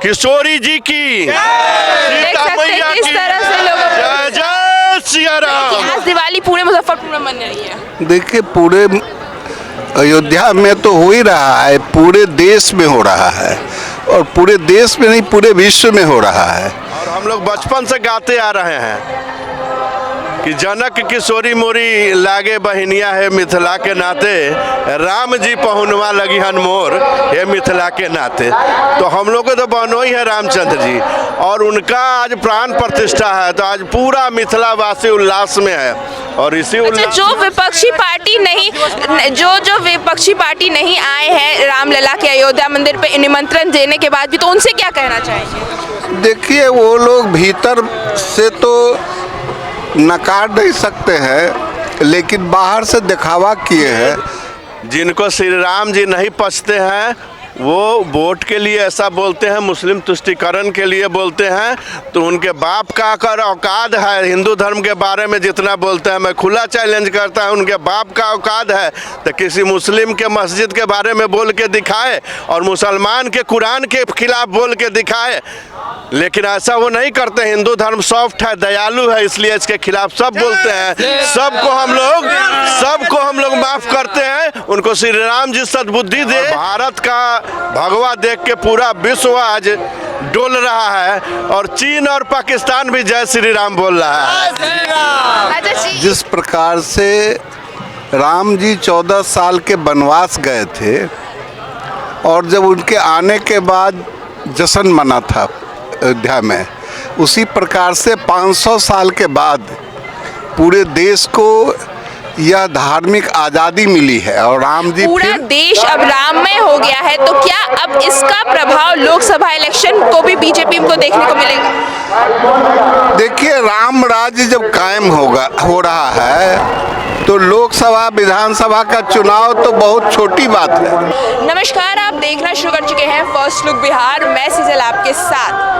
किशोरी जी की, सीता मैया की, जय जय सिया राम। आज दिवाली पूरे मुजफ्फरपुर में मन रही है। देखिए, पूरे अयोध्या में तो हो ही रहा है, पूरे देश में हो रहा है, और पूरे देश में नहीं पूरे विश्व में हो रहा है। और हम लोग बचपन से गाते आ रहे हैं कि जनक किशोरी मोरी लागे बहनिया है मिथिला के नाते, राम जी पहुनवा लगी हनमोर है मिथिला के नाते। तो हम लोग को तो बहनोई है रामचंद्र जी, और उनका आज प्राण प्रतिष्ठा है, तो आज पूरा मिथिलावासी उल्लास में है। और इसी उल्लास जो विपक्षी पार्टी नहीं आए हैं रामलला के अयोध्या मंदिर पे निमंत्रण देने के बाद भी, तो उनसे क्या कहना चाहेंगे? देखिए, वो लोग भीतर से तो नकार नहीं सकते हैं, लेकिन बाहर से दिखावा किए हैं। जिनको श्री राम जी नहीं पछते हैं वो वोट के लिए ऐसा बोलते हैं, मुस्लिम तुष्टीकरण के लिए बोलते हैं, तो उनके बाप का अगर औकात है हिंदू धर्म के बारे में जितना बोलते हैं, मैं खुला चैलेंज करता हूं, उनके बाप का औकात है तो किसी मुस्लिम के मस्जिद के बारे में बोल के दिखाए और मुसलमान के कुरान के खिलाफ बोल के दिखाए। लेकिन ऐसा वो नहीं करते। हिंदू धर्म सॉफ्ट है, दयालु है, इसलिए इसके खिलाफ सब बोलते हैं। सबको हम लोग माफ करते हैं। उनको श्री राम जी सद्बुद्धि दे। भारत का भगवा देख के पूरा विश्व आज डोल रहा है, और चीन और पाकिस्तान भी जय श्री राम बोल रहा है। जिस प्रकार से राम जी 14 साल के वनवास गए थे, और जब उनके आने के बाद जश्न मना था अयोध्या में, उसी प्रकार से 500 साल के बाद पूरे देश को यह धार्मिक आज़ादी मिली है। और राम जी पूरा देश अब राममय हो गया है, तो क्या अब इसका प्रभाव लोकसभा इलेक्शन को भी बीजेपी को देखने को मिलेगा? देखिए, राम राज्य जब कायम हो रहा है, तो लोकसभा विधानसभा का चुनाव तो बहुत छोटी बात है। नमस्कार, आप देखना शुरू कर चुके हैं फर्स्ट लुक बिहार। मैं सिजल आपके साथ।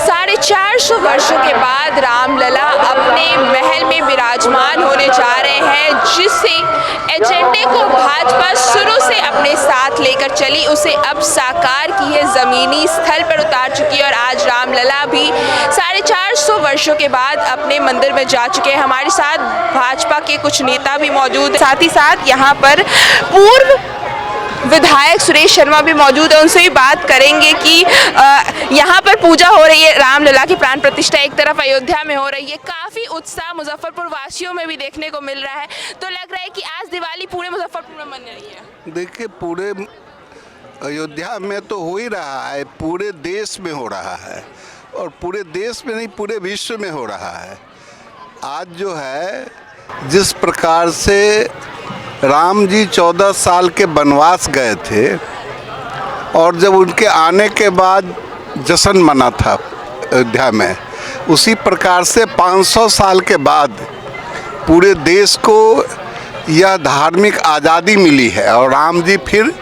450 वर्षों के बाद रामलला अपने महल में विराजमान होने जा रहे हैं, जिससे एजेंडे को भाजपा शुरू से अपने साथ लेकर चली, उसे अब साकार की है, जमीनी स्थल पर उतार चुकी है। और आज रामलला भी 450 वर्षों के बाद अपने मंदिर में जा चुके हैं। हमारे साथ भाजपा के कुछ नेता भी मौजूद हैं, साथ ही साथ यहाँ पर पूर्व विधायक सुरेश शर्मा भी मौजूद है। उनसे भी बात करेंगे कि यहाँ पर पूजा हो रही है, रामलला की प्राण प्रतिष्ठा एक तरफ अयोध्या में हो रही है, काफ़ी उत्साह मुजफ्फरपुर वासियों में भी देखने को मिल रहा है। तो लग रहा है कि आज दिवाली पूरे मुजफ्फरपुर में मन रही है। देखिए, पूरे अयोध्या में तो हो ही रहा है, पूरे देश में हो रहा है, और पूरे देश में नहीं पूरे विश्व में हो रहा है। आज जो है, जिस प्रकार से राम जी 14 साल के वनवास गए थे, और जब उनके आने के बाद जश्न मना था अयोध्या में, उसी प्रकार से 500 साल के बाद पूरे देश को यह धार्मिक आज़ादी मिली है, और राम जी फिर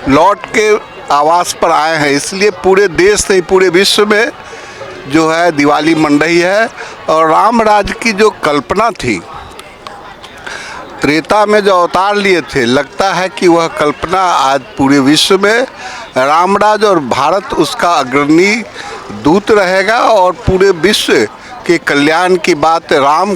लौट के आवास पर आए हैं। इसलिए पूरे देश नहीं पूरे विश्व में जो है दिवाली मन रही है। और राम राज्य की जो कल्पना थी, त्रेता में जो अवतार लिए थे, लगता है कि वह कल्पना आज पूरे विश्व में रामराज और भारत उसका अग्रणी दूत रहेगा, और पूरे विश्व के कल्याण की बात राम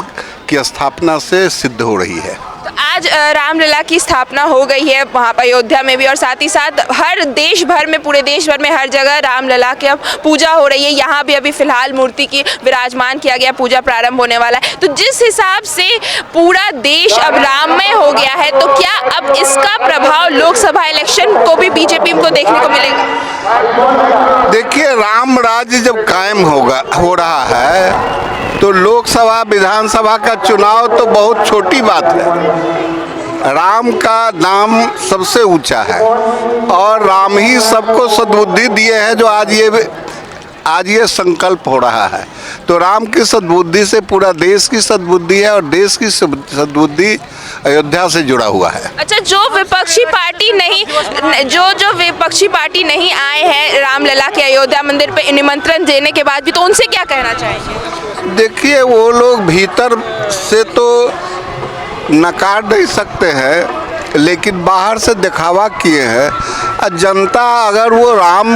की स्थापना से सिद्ध हो रही है। तो आज रामलला की स्थापना हो गई है वहाँ पर अयोध्या में भी, और साथ ही साथ हर देश भर में, पूरे देश भर में हर जगह रामलला की अब पूजा हो रही है। यहाँ भी अभी फिलहाल मूर्ति की विराजमान किया गया, पूजा प्रारंभ होने वाला है। तो जिस हिसाब से पूरा देश अब राममय हो गया है, तो क्या अब इसका प्रभाव लोकसभा इलेक्शन को भी बीजेपी को देखने को मिलेगा? देखिए, राम राज्य जब कायम हो रहा है, तो लोकसभा विधानसभा का चुनाव तो बहुत छोटी बात है। राम का नाम सबसे ऊंचा है, और राम ही सबको सद्बुद्धि दिए हैं, जो आज ये संकल्प हो रहा है। तो राम की सद्बुद्धि से पूरा देश की सद्बुद्धि है, और देश की सद्बुद्धि अयोध्या से जुड़ा हुआ है। अच्छा, जो विपक्षी पार्टी नहीं आए हैं रामलला के अयोध्या मंदिर पे निमंत्रण देने के बाद भी, तो उनसे क्या कहना चाहेंगे? देखिए, वो लोग भीतर से तो नकार नहीं सकते हैं, लेकिन बाहर से दिखावा किए हैं। जनता अगर वो राम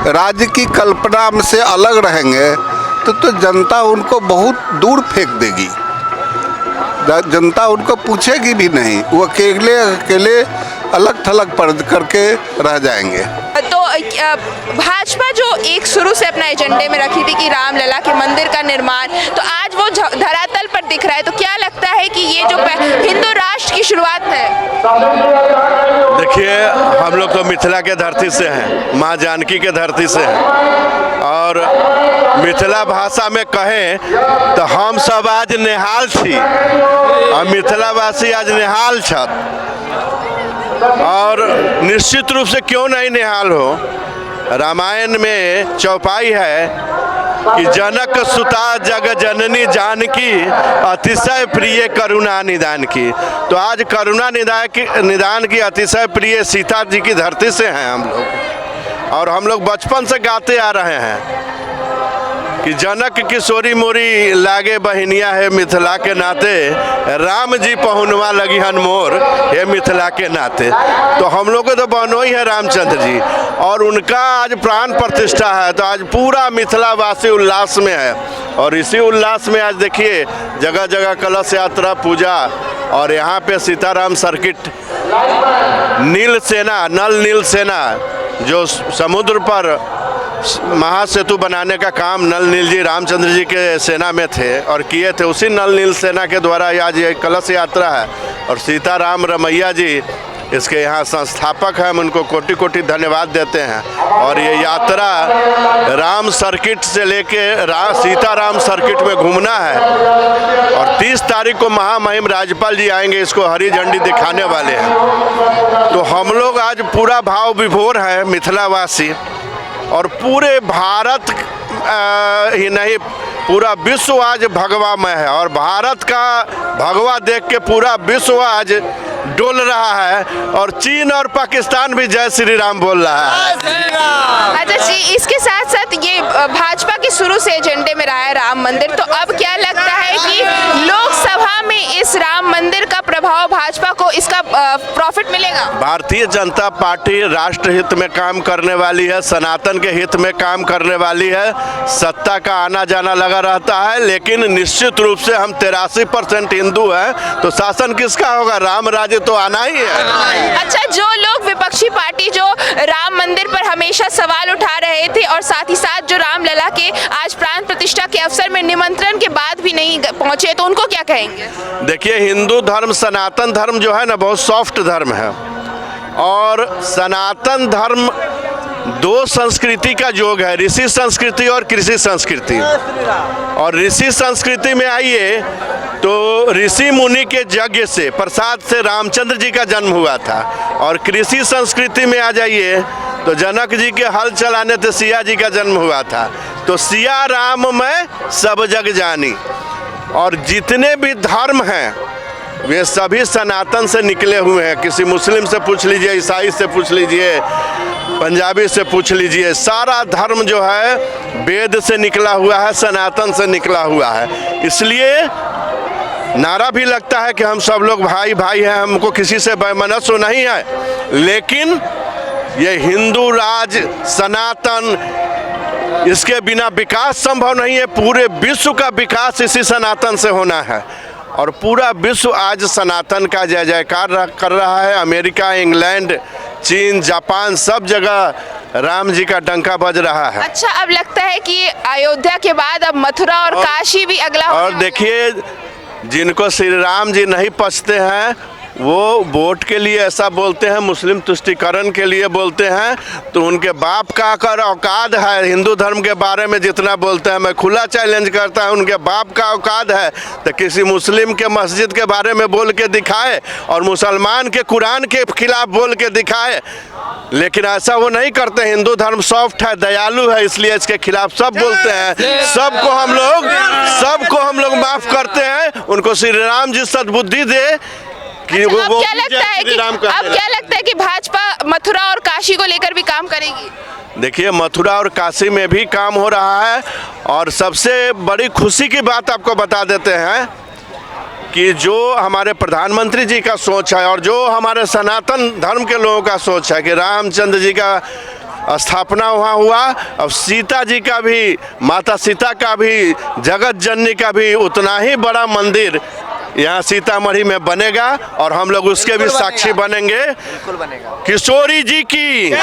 राज्य की कल्पना में से अलग रहेंगे तो जनता उनको बहुत दूर फेंक देगी। जनता उनको पूछेगी भी नहीं, वो अकेले अलग थलग पड़ करके रह जाएंगे। तो भाजपा जो एक शुरू से अपना एजेंडे में रखी थी कि रामलला के मंदिर का निर्माण, तो आज वो धरातल पर दिख रहा है, तो क्या लगता है कि ये जो हिंदू राष्ट्र की शुरुआत है? देखिए, हम लोग तो मिथिला के धरती से हैं, माँ जानकी के धरती से हैं, और मिथिला भाषा में कहें तो हम सब आज निहाल छी, और मिथिलावासी आज निहाल छत। और निश्चित रूप से क्यों नहीं निहाल हो, रामायण में चौपाई है कि जनक सुता जग जननी जानकी अतिशय प्रिय करुणा निदान की। तो आज करुणा निदान की अतिशय प्रिय सीता जी की धरती से हैं हम लोग, और हम लोग बचपन से गाते आ रहे हैं कि जनक किशोरी मोरी लागे बहनिया है मिथिला के नाते, राम जी पहुनवा लगी हन मोर ये मिथिला के नाते। तो हम लोग को तो बहनोई है रामचंद्र जी, और उनका आज प्राण प्रतिष्ठा है, तो आज पूरा मिथिलावासी उल्लास में है। और इसी उल्लास में आज देखिए जगह जगह कलश यात्रा, पूजा, और यहाँ पे सीताराम सर्किट, नील सेना, नल नील सेना जो समुद्र पर महासेतु बनाने का काम नल नील जी रामचंद्र जी के सेना में थे और किए थे, उसी नल नील सेना के द्वारा आज ये कलश यात्रा है। और सीताराम रमैया जी इसके यहाँ संस्थापक हैं, हम उनको कोटि कोटि धन्यवाद देते हैं। और ये यात्रा राम सर्किट से लेके सीताराम सर्किट में घूमना है, और 30 तारीख को महामहिम राज्यपाल जी आएंगे, इसको हरी झंडी दिखाने वाले हैं। तो हम लोग आज पूरा भाव विभोर है मिथिलावासी, और पूरे भारत ही नहीं पूरा विश्व आज भगवामय है, और भारत का भगवा देख के पूरा विश्व आज डोल रहा है, और चीन और पाकिस्तान भी जय श्री राम बोल रहा है। अच्छा जी, इसके साथ साथ ये भाजपा के शुरू से एजेंडे में रहा है राम मंदिर, तो अब क्या लगता है कि लोकसभा में इस राम मंदिर का प्रभाव भाजपा को इसका प्रॉफिट मिलेगा? भारतीय जनता पार्टी राष्ट्र हित में काम करने वाली है, सनातन के हित में काम करने वाली है। सत्ता का आना जाना लगा रहता है, लेकिन निश्चित रूप से हम 83% हिंदू हैं, तो शासन किसका होगा? राम राज्य तो आना ही है। अच्छा, जो लोग विपक्षी पार्टी जो राम मंदिर पर हमेशा सवाल उठा रहे थे, और साथ ही साथ जो रामलला के आज प्राण प्रतिष्ठा के अवसर में निमंत्रण के बाद भी नहीं पहुंचे, तो उनको क्या कहेंगे? देखिए, हिंदू धर्म, सनातन धर्म जो है ना, बहुत सॉफ्ट धर्म है, और सनातन धर्म दो संस्कृति का योग है, ऋषि संस्कृति और कृषि संस्कृति। और ऋषि संस्कृति में आइए तो ऋषि मुनि के यज्ञ से, प्रसाद से रामचंद्र जी का जन्म हुआ था। और कृषि संस्कृति में आ जाइए तो जनक जी के हल चलाने से सिया जी का जन्म हुआ था। तो सिया राम में सब जग जानी। और जितने भी धर्म हैं वे सभी सनातन से निकले हुए हैं। किसी मुस्लिम से पूछ लीजिए, ईसाई से पूछ लीजिए, पंजाबी से पूछ लीजिए, सारा धर्म जो है वेद से निकला हुआ है, सनातन से निकला हुआ है। इसलिए नारा भी लगता है कि हम सब लोग भाई भाई हैं, हमको किसी से वैमनस्य नहीं है। लेकिन ये हिंदू राज सनातन, इसके बिना विकास संभव नहीं है। पूरे विश्व का विकास इसी सनातन से होना है, और पूरा विश्व आज सनातन का जय जयकार कर रहा है। अमेरिका, इंग्लैंड, चीन, जापान, सब जगह राम जी का डंका बज रहा है। अच्छा, अब लगता है कि अयोध्या के बाद अब मथुरा और काशी भी अगला। और देखिए, जिनको श्री राम जी नहीं पछते हैं वो वोट के लिए ऐसा बोलते हैं, मुस्लिम तुष्टिकरण के लिए बोलते हैं, तो उनके बाप का कर औकात है हिंदू धर्म के बारे में जितना बोलते हैं। मैं खुला चैलेंज करता हूं, उनके बाप का औकात है तो किसी मुस्लिम के मस्जिद के बारे में बोल के दिखाए, और मुसलमान के कुरान के खिलाफ बोल के दिखाए। लेकिन ऐसा वो नहीं करते। हिंदू धर्म सॉफ्ट है, दयालु है, इसलिए इसके खिलाफ सब बोलते हैं। सबको हम लोग माफ करते हैं। उनको श्री राम जी सद्बुद्धि दे कि अच्छा, अब क्या लगता है कि भाजपा मथुरा और काशी को लेकर भी काम करेगी? देखिए, मथुरा और काशी में भी काम हो रहा है, और सबसे बड़ी खुशी की बात आपको बता देते हैं कि जो हमारे प्रधानमंत्री जी का सोच है और जो हमारे सनातन धर्म के लोगों का सोच है कि रामचंद्र जी का स्थापना वहाँ हुआ। अब सीता जी का भी, माता सीता का भी, जगत जननी का भी उतना ही बड़ा मंदिर यहाँ सीतामढ़ी में बनेगा और हम लोग उसके भी साक्षी बनेंगे। बिल्कुल बनेगा। किशोरी जी की, देख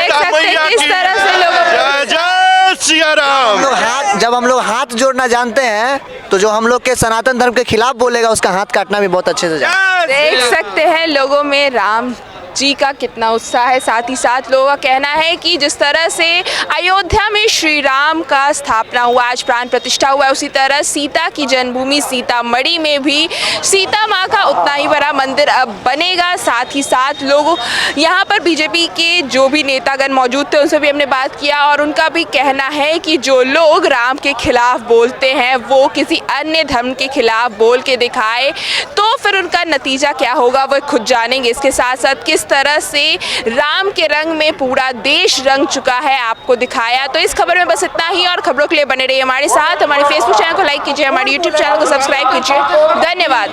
सीता सकते हैं मैया किस की, तरह से लोगों जय जय सिया राम। जब हम लोग हाथ जोड़ना जानते हैं तो जो हम लोग के सनातन धर्म के खिलाफ बोलेगा उसका हाथ काटना भी बहुत अच्छे से जानते हैं। देख सकते हैं लोगों में राम जी का कितना उत्साह है। साथ ही साथ लोगों का कहना है कि जिस तरह से अयोध्या में श्री राम का स्थापना हुआ, आज प्राण प्रतिष्ठा हुआ, उसी तरह सीता की जन्मभूमि सीतामढ़ी में भी सीता माँ का उतना ही बड़ा मंदिर अब बनेगा। साथ ही साथ लोग यहाँ पर बीजेपी के जो भी नेतागण मौजूद थे उनसे भी हमने बात किया और उनका भी कहना है कि जो लोग राम के खिलाफ बोलते हैं वो किसी अन्य धर्म के खिलाफ बोल के दिखाए तो फिर उनका नतीजा क्या होगा वो खुद जानेंगे। इसके साथ साथ किस तरह से राम के रंग में पूरा देश रंग चुका है आपको दिखाया। तो इस खबर में बस इतना ही और खबरों के लिए बने रहिए हमारे साथ। हमारे फेसबुक चैनल को लाइक कीजिए, हमारे यूट्यूब चैनल को सब्सक्राइब कीजिए। धन्यवाद।